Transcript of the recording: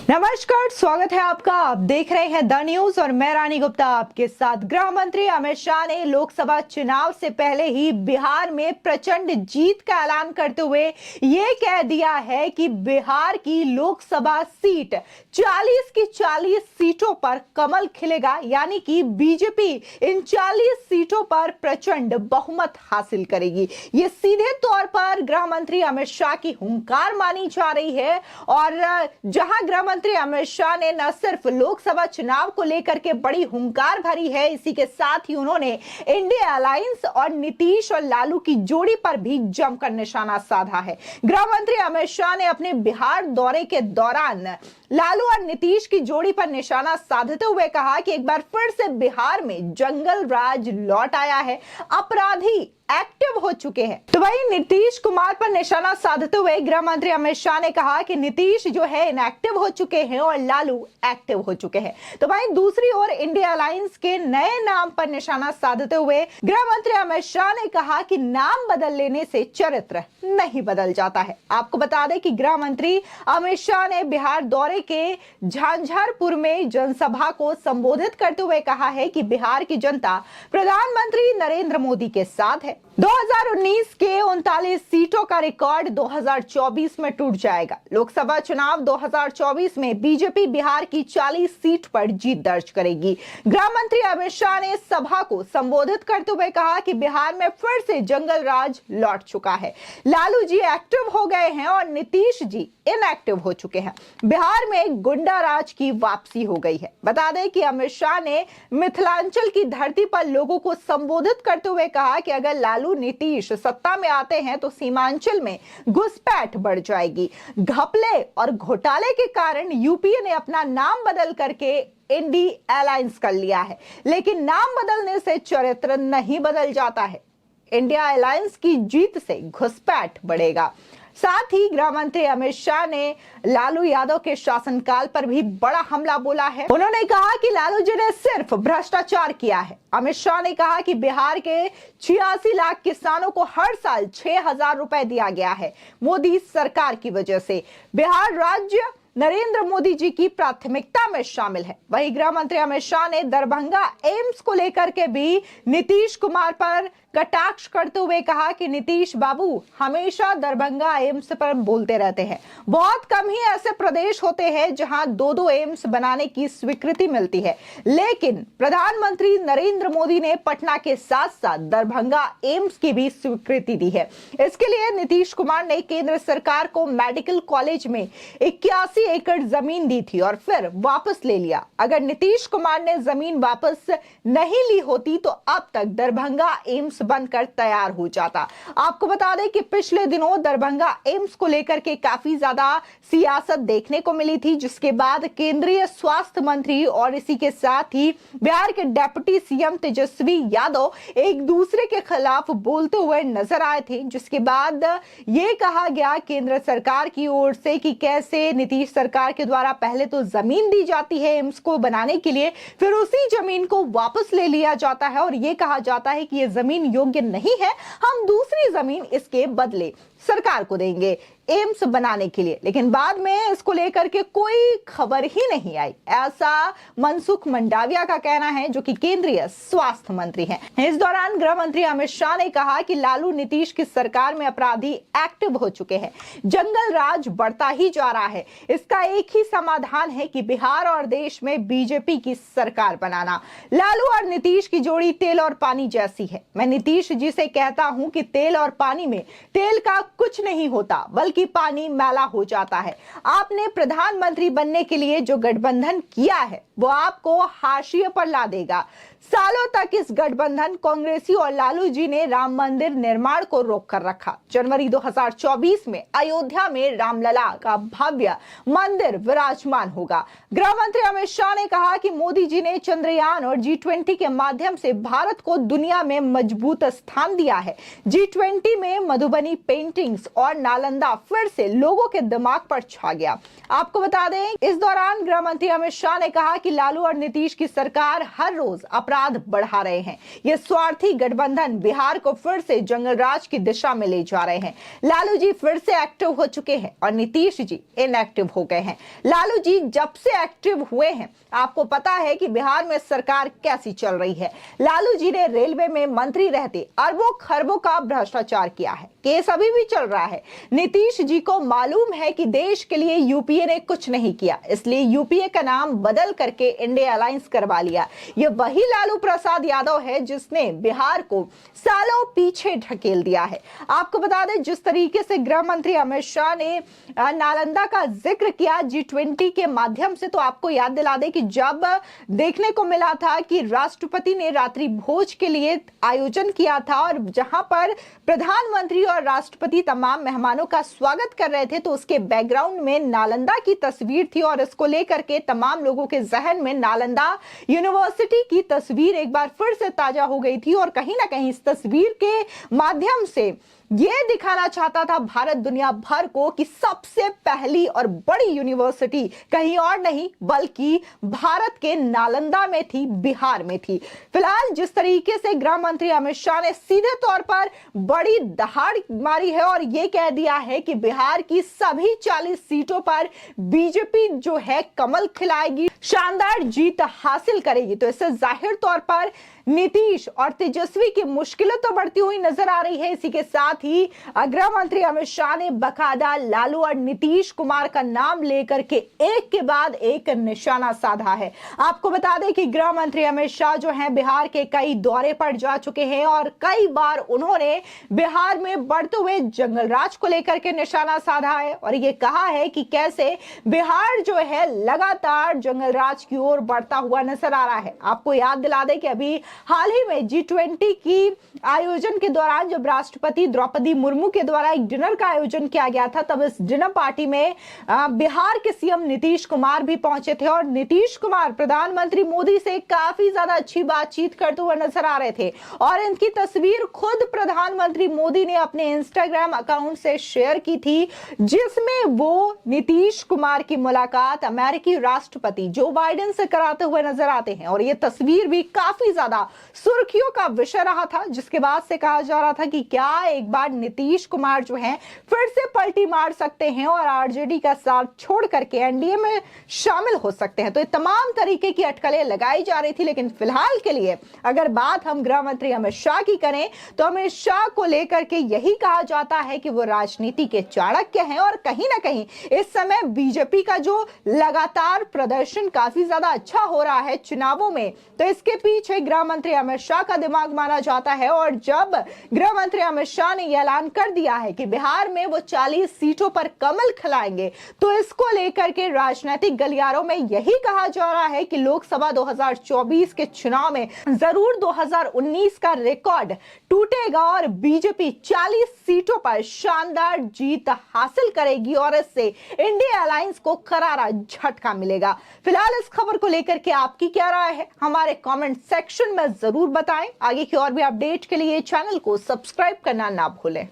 नमस्कार, स्वागत है आपका। आप देख रहे हैं द न्यूज और मैं रानी गुप्ता आपके साथ। गृह मंत्री अमित शाह ने लोकसभा चुनाव से पहले ही बिहार में प्रचंड जीत का ऐलान करते हुए ये कह दिया है कि बिहार की लोकसभा सीट 40 की 40 सीटों पर कमल खिलेगा, यानी कि बीजेपी इन 40 सीटों पर प्रचंड बहुमत हासिल करेगी। ये सीधे तौर पर गृह मंत्री अमित शाह की हुंकार मानी जा रही है। और जहां गृह मंत्री अमित शाह ने न सिर्फ लोकसभा चुनाव को लेकर के बड़ी हुंकार भरी है, इसी के साथ ही उन्होंने इंडिया अलायंस और नीतीश और लालू की जोड़ी पर भी जमकर निशाना साधा है। गृह मंत्री अमित शाह ने अपने बिहार दौरे के दौरान लालू और नीतीश की जोड़ी पर निशाना साधते हुए कहा कि एक बार फिर से बिहार में जंगल राज लौट आया है, अपराधी एक्टिव हो चुके हैं। तो वही नीतीश कुमार पर निशाना साधते हुए गृह मंत्री अमित शाह ने कहा कि नीतीश जो है इनएक्टिव हो चुके हैं और लालू एक्टिव हो चुके हैं। तो वही दूसरी ओर इंडिया अलायंस के नए नाम पर निशाना साधते हुए गृह मंत्री अमित शाह ने कहा कि नाम बदल लेने से चरित्र नहीं बदल जाता है। आपको बता दें कि गृह मंत्री अमित शाह ने बिहार दौरे के झंझारपुर में जनसभा को संबोधित करते हुए कहा है कि बिहार की जनता प्रधानमंत्री नरेंद्र मोदी के साथ है। 2019 के 39 सीटों का रिकॉर्ड 2024 में टूट जाएगा। लोकसभा चुनाव 2024 में बीजेपी बिहार की 40 सीट पर जीत दर्ज करेगी। गृह मंत्री अमित शाह ने सभा को संबोधित करते हुए कहा कि बिहार में फिर से जंगल राज लौट चुका है। लालू जी एक्टिव हो गए हैं और नीतीश जी इनएक्टिव हो चुके हैं। बिहार में गुंडा राज की वापसी हो गई है। बता दें कि अमित शाह ने मिथिलांचल की धरती पर लोगों को संबोधित करते हुए कहा कि अगर लालू नीतीश सत्ता में आते हैं तो सीमांचल में घुसपैठ बढ़ जाएगी। घपले और घोटाले के कारण यूपीए ने अपना नाम बदल करके इंडिया अलायंस कर लिया है, लेकिन नाम बदलने से चरित्र नहीं बदल जाता है। इंडिया अलायंस की जीत से घुसपैठ बढ़ेगा। साथ ही गृह मंत्री अमित शाह ने लालू यादव के शासनकाल पर भी बड़ा हमला बोला है। उन्होंने कहा कि लालू जी ने सिर्फ भ्रष्टाचार किया है। अमित शाह ने कहा कि बिहार के 86 लाख किसानों को हर साल 6,000 रुपए दिया गया है मोदी सरकार की वजह से। बिहार राज्य नरेंद्र मोदी जी की प्राथमिकता में शामिल है। वहीं गृह मंत्री अमित शाह ने दरभंगा एम्स को लेकर के भी नीतीश कुमार पर कटाक्ष करते हुए कहा कि नीतीश बाबू हमेशा दरभंगा एम्स पर बोलते रहते हैं। बहुत कम ही ऐसे प्रदेश होते हैं जहां दो एम्स बनाने की स्वीकृति मिलती है, लेकिन प्रधानमंत्री नरेंद्र मोदी ने पटना के साथ साथ दरभंगा एम्स की भी स्वीकृति दी है। इसके लिए नीतीश कुमार ने केंद्र सरकार को मेडिकल कॉलेज में 81 एकड़ जमीन दी थी और फिर वापस ले लिया। अगर नीतीश कुमार ने जमीन वापस नहीं ली होती तो अब तक दरभंगा एम्स बनकर तैयार हो जाता। आपको बता दें कि पिछले दिनों दरभंगा एम्स को लेकर के काफी ज्यादा सियासत देखने को मिली थी, जिसके बाद केंद्रीय स्वास्थ्य मंत्री और इसी के साथ ही बिहार के डिप्टी सीएम तेजस्वी यादव एक दूसरे के खिलाफ बोलते हुए नजर आए थे, जिसके बाद यह कहा गया केंद्र सरकार की ओर से कि कैसे नीतीश सरकार के द्वारा पहले तो जमीन दी जाती है एम्स को बनाने के लिए, फिर उसी जमीन को वापस ले लिया जाता है और यह कहा जाता है कि यह जमीन योग्य नहीं है, हम दूसरी जमीन इसके बदले सरकार को देंगे एम्स बनाने के लिए। लेकिन बाद में इसको लेकर के कोई खबर ही नहीं आई, ऐसा मनसुख मंडाविया का कहना है, जो कि केंद्रीय स्वास्थ्य मंत्री हैं। इस दौरान गृह मंत्री अमित शाह ने कहा कि लालू नीतीश की सरकार में अपराधी एक्टिव हो चुके हैं, जंगल राज बढ़ता ही जा रहा है। इसका एक ही समाधान है कि बिहार और देश में बीजेपी की सरकार बनाना। लालू और नीतीश की जोड़ी तेल और पानी जैसी है। मैं नीतीश जी से कहता हूं कि तेल और पानी में तेल का कुछ नहीं होता, बल्कि पानी मैला हो जाता है। आपने प्रधानमंत्री बनने के लिए जो गठबंधन किया है वो आपको हाशिए पर ला देगा। सालों तक इस गठबंधन कांग्रेसी और लालू जी ने राम मंदिर निर्माण को रोक कर रखा। जनवरी 2024 में अयोध्या में रामलला का भव्य मंदिर विराजमान होगा। गृह मंत्री अमित शाह ने कहा कि मोदी जी ने चंद्रयान और G20 के माध्यम से भारत को दुनिया में मजबूत स्थान दिया है। G20 में मधुबनी पेंटिंग्स और नालंदा फिर से लोगों के दिमाग पर छा गया। आपको बता दें, इस दौरान गृह मंत्री अमित शाह ने कहा कि लालू और नीतीश की सरकार हर रोज अपराध बढ़ा रहे हैं। ये स्वार्थी गठबंधन बिहार को फिर से जंगल राज की दिशा में ले जा रहे हैं। लालू जी फिर से एक्टिव हो चुके हैं और नीतीश जी इनएक्टिव हो गए हैं। लालू जी जब से एक्टिव हुए हैं, आपको पता है कि बिहार में सरकार कैसी चल रही है। लालू जी ने रेलवे में मंत्री रहते अरबों खरबों का भ्रष्टाचार किया है, केस अभी भी चल रहा है। नीतीश जी को मालूम है कि देश के लिए यूपीए ने कुछ नहीं किया, इसलिए यूपीए का नाम बदल करके इंडिया अलायंस करवा लिया। ये वही लालू प्रसाद यादव है जिसने बिहार को सालों पीछे ढकेल दिया है। आपको बता दें, जिस तरीके से गृह मंत्री अमित शाह ने नालंदा का जिक्र किया G20 के माध्यम से, तो आपको याद दिला दें कि जब देखने को मिला था कि राष्ट्रपति ने रात्रि भोज के लिए आयोजन किया था और जहां पर प्रधानमंत्री और राष्ट्रपति तमाम मेहमानों का स्वागत कर रहे थे, तो उसके बैकग्राउंड में नालंदा की तस्वीर थी और इसको लेकर के तमाम लोगों के जहन में नालंदा यूनिवर्सिटी की तस्वीर एक बार फिर से ताजा हो गई थी। और कहीं ना कहीं इस तस्वीर के माध्यम से यह दिखाना चाहता था भारत दुनिया भर को कि सबसे पहली और बड़ी यूनिवर्सिटी कहीं और नहीं बल्कि भारत के नालंदा में थी, बिहार में थी। फिलहाल जिस तरीके से गृह मंत्री अमित शाह ने सीधे तौर पर बड़ी दहाड़ मारी है और यह कह दिया है कि बिहार की सभी 40 सीटों पर बीजेपी जो है कमल खिलाएगी, शानदार जीत हासिल करेगी, तो इससे जाहिर तौर पर नीतीश और तेजस्वी की मुश्किलें तो बढ़ती हुई नजर आ रही है। इसी के साथ ही गृह मंत्री अमित शाह ने बकायदा लालू और नीतीश कुमार का नाम लेकर के एक के बाद एक निशाना साधा है। आपको बता दें कि गृह मंत्री अमित शाह जो हैं बिहार के कई दौरे पर जा चुके हैं और कई बार उन्होंने बिहार में बढ़ते हुए जंगल राज को लेकर के निशाना साधा है और ये कहा है कि कैसे बिहार जो है लगातार जंगल राज की ओर बढ़ता हुआ नजर आ रहा है। आपको याद दिला दें कि अभी हाल ही में G20 की आयोजन के दौरान जब राष्ट्रपति द्रौपदी मुर्मू के द्वारा एक डिनर का आयोजन किया गया था, तब इस डिनर पार्टी में बिहार के सीएम नीतीश कुमार भी पहुंचे थे और नीतीश कुमार प्रधानमंत्री मोदी से काफी ज्यादा अच्छी बातचीत करते हुए नजर आ रहे थे और इनकी तस्वीर खुद प्रधानमंत्री मोदी ने अपने इंस्टाग्राम अकाउंट से शेयर की थी, जिसमें वो नीतीश कुमार की मुलाकात अमेरिकी राष्ट्रपति जो बाइडेन से कराते हुए नजर आते हैं और ये तस्वीर भी काफी ज्यादा सुर्खियों का विषय रहा था, जिसके बाद से कहा जा रहा था कि क्या एक बार नीतीश कुमार जो हैं फिर से पलटी मार सकते हैं और आरजेडी का साथ छोड़ करके एनडीए में शामिल हो सकते हैं। तो ये तमाम तरीके की अटकलें लगाई जा रही थी, लेकिन फिलहाल के लिए अगर बात हम गृह मंत्री अमित शाह की करें तो अमित शाह को लेकर के यही कहा जाता है कि वो राजनीति के चाणक्य हैं और कहीं ना कहीं इस समय बीजेपी का जो लगातार प्रदर्शन काफी ज्यादा अच्छा हो रहा है चुनावों में, तो इसके पीछे गृह मंत्री अमित शाह का दिमाग माना जाता है। और जब गृह मंत्री अमित शाह ने यह ऐलान कर दिया है कि बिहार में वो 40 सीटों पर कमल खिलाएंगे, तो इसको लेकर के राजनीतिक गलियारों में यही कहा जा रहा है कि लोकसभा 2024 के चुनाव में जरूर 2019 का रिकॉर्ड टूटेगा और बीजेपी 40 सीटों पर शानदार जीत हासिल करेगी और इससे इंडिया अलायंस को करारा झटका मिलेगा। फिलहाल इस खबर को लेकर के आपकी क्या राय है, हमारे कमेंट सेक्शन में जरूर बताएं। आगे की और भी अपडेट के लिए चैनल को सब्सक्राइब करना ना भूलें।